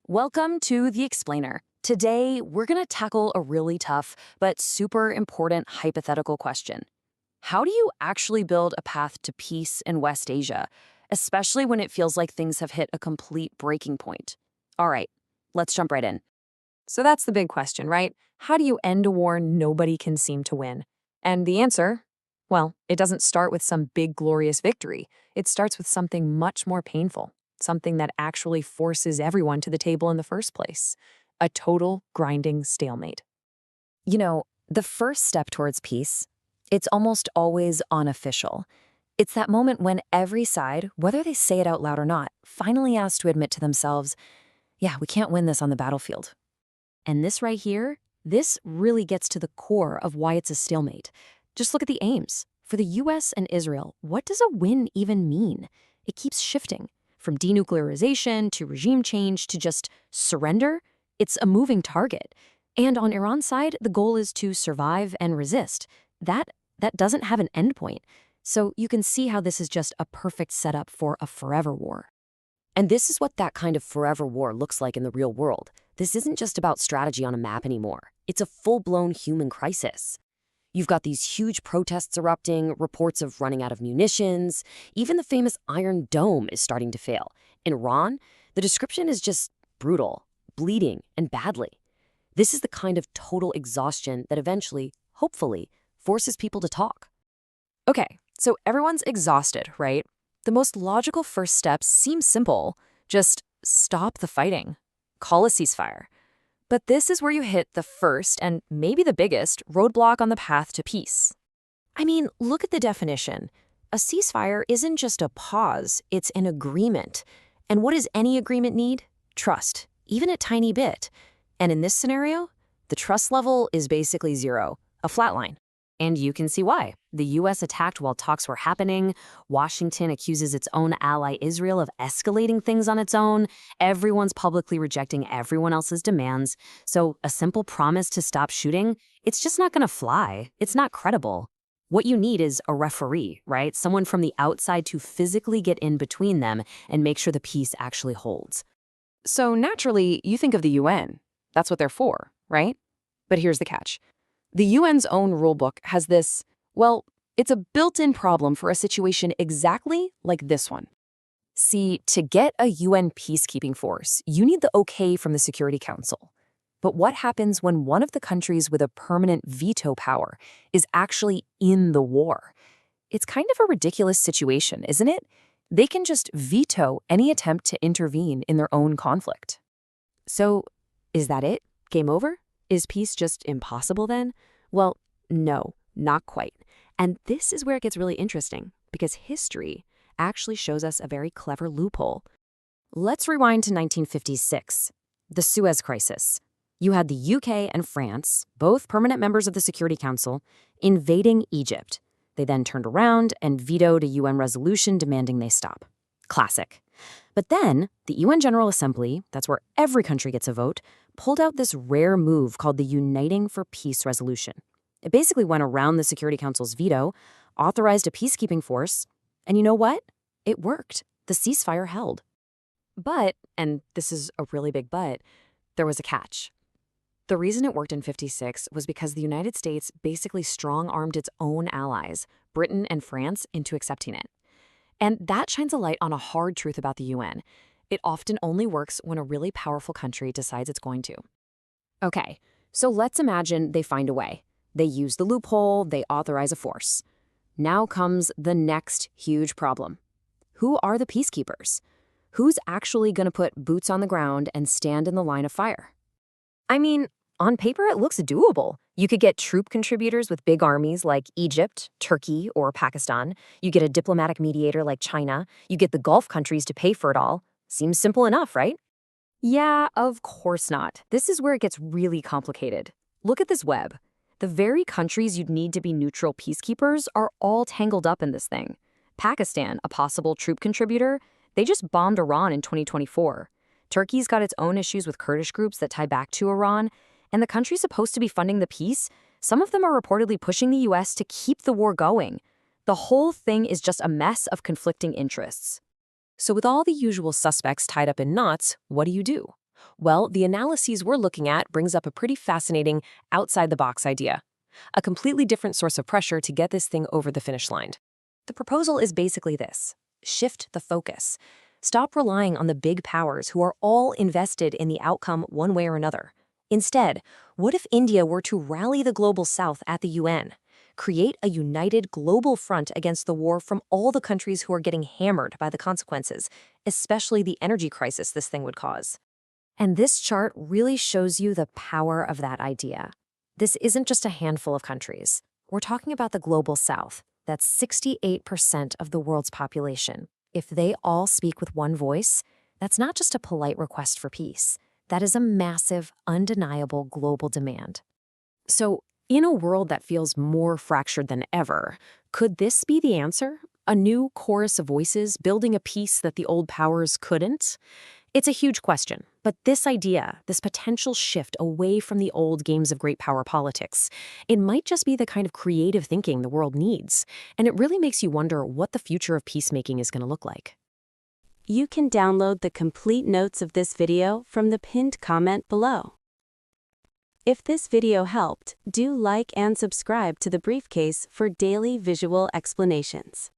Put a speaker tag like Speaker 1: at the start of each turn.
Speaker 1: Welcome to The Explainer. Today, we're going to tackle a really tough but super important hypothetical question. How do you actually build a path to peace in West Asia, especially when it feels like things have hit a complete breaking point? All right, let's jump right in.
Speaker 2: So that's the big question, right? How do you end a war nobody can seem to win? And the answer? Well, it doesn't start with some big glorious victory. It starts with something much more painful, something that actually forces everyone to the table in the first place. A total grinding stalemate.
Speaker 1: You know, the first step towards peace, it's almost always unofficial. It's that moment when every side, whether they say it out loud or not, finally has to admit to themselves, yeah, we can't win this on the battlefield. And this right here, this really gets to the core of why it's a stalemate. Just look at the aims. For the US and Israel, what does a win even mean? It keeps shifting. From denuclearization to regime change to just surrender, it's a moving target. And on Iran's side, the goal is to survive and resist. That doesn't have an endpoint. So you can see how this is just a perfect setup for a forever war. And this is what that kind of forever war looks like in the real world. This isn't just about strategy on a map anymore. It's a full-blown human crisis. You've got these huge protests erupting, reports of running out of munitions. Even the famous Iron Dome is starting to fail. In Iran, the description is just brutal, bleeding, and badly. This is the kind of total exhaustion that eventually, hopefully, forces people to talk.
Speaker 2: Okay, so everyone's exhausted, right? The most logical first steps seem simple. Just stop the fighting. Call a ceasefire. But this is where you hit the first, and maybe the biggest, roadblock on the path to peace. I mean, look at the definition. A ceasefire isn't just a pause, it's an agreement. And what does any agreement need? Trust, even a tiny bit. And in this scenario, the trust level is basically zero, a flat line. And you can see why. The US attacked while talks were happening. Washington accuses its own ally Israel of escalating things on its own. Everyone's publicly rejecting everyone else's demands. So a simple promise to stop shooting, it's just not going to fly. It's not credible. What you need is a referee, right? Someone from the outside to physically get in between them and make sure the peace actually holds. So naturally, you think of the UN. That's what they're for, right? But here's the catch. The UN's own rulebook has this, well, it's a built-in problem for a situation exactly like this one. See, to get a UN peacekeeping force, you need the okay from the Security Council. But what happens when one of the countries with a permanent veto power is actually in the war? It's kind of a ridiculous situation, isn't it? They can just veto any attempt to intervene in their own conflict. So, is that it? Game over? Is peace just impossible then? Well, no, not quite. And this is where it gets really interesting, because history actually shows us a very clever loophole. Let's rewind to 1956, the Suez Crisis. You had the UK and France, both permanent members of the Security Council, invading Egypt. They then turned around and vetoed a UN resolution demanding they stop. Classic. But then, the UN General Assembly, that's where every country gets a vote, pulled out this rare move called the Uniting for Peace resolution. It basically went around the Security Council's veto, authorized a peacekeeping force, and you know what? It worked. The ceasefire held. But, and this is a really big but, there was a catch. The reason it worked in '56 was because the United States basically strong-armed its own allies, Britain and France, into accepting it. And that shines a light on a hard truth about the UN. It often only works when a really powerful country decides it's going to. Okay, so let's imagine they find a way. They use the loophole, they authorize a force. Now comes the next huge problem. Who are the peacekeepers? Who's actually going to put boots on the ground and stand in the line of fire? I mean, on paper, it looks doable. You could get troop contributors with big armies like Egypt, Turkey, or Pakistan. You get a diplomatic mediator like China. You get the Gulf countries to pay for it all. Seems simple enough, right? Yeah, of course not. This is where it gets really complicated. Look at this web. The very countries you'd need to be neutral peacekeepers are all tangled up in this thing. Pakistan, a possible troop contributor, they just bombed Iran in 2024. Turkey's got its own issues with Kurdish groups that tie back to Iran, and the countries supposed to be funding the peace, some of them are reportedly pushing the US to keep the war going. The whole thing is just a mess of conflicting interests. So with all the usual suspects tied up in knots, what do? Well, the analyses we're looking at brings up a pretty fascinating outside-the-box idea. A completely different source of pressure to get this thing over the finish line. The proposal is basically this: shift the focus. Stop relying on the big powers who are all invested in the outcome one way or another. Instead, what if India were to rally the global south at the UN? Create a united global front against the war from all the countries who are getting hammered by the consequences, especially the energy crisis this thing would cause. And this chart really shows you the power of that idea. This isn't just a handful of countries. We're talking about the global south. That's 68% of the world's population. If they all speak with one voice, that's not just a polite request for peace. That is a massive, undeniable global demand. So, in a world that feels more fractured than ever, could this be the answer? A new chorus of voices building a peace that the old powers couldn't? It's a huge question, but this idea, this potential shift away from the old games of great power politics, it might just be the kind of creative thinking the world needs, and it really makes you wonder what the future of peacemaking is going to look like.
Speaker 3: You can download the complete notes of this video from the pinned comment below. If this video helped, do like and subscribe to the BriefCase for daily visual explanations.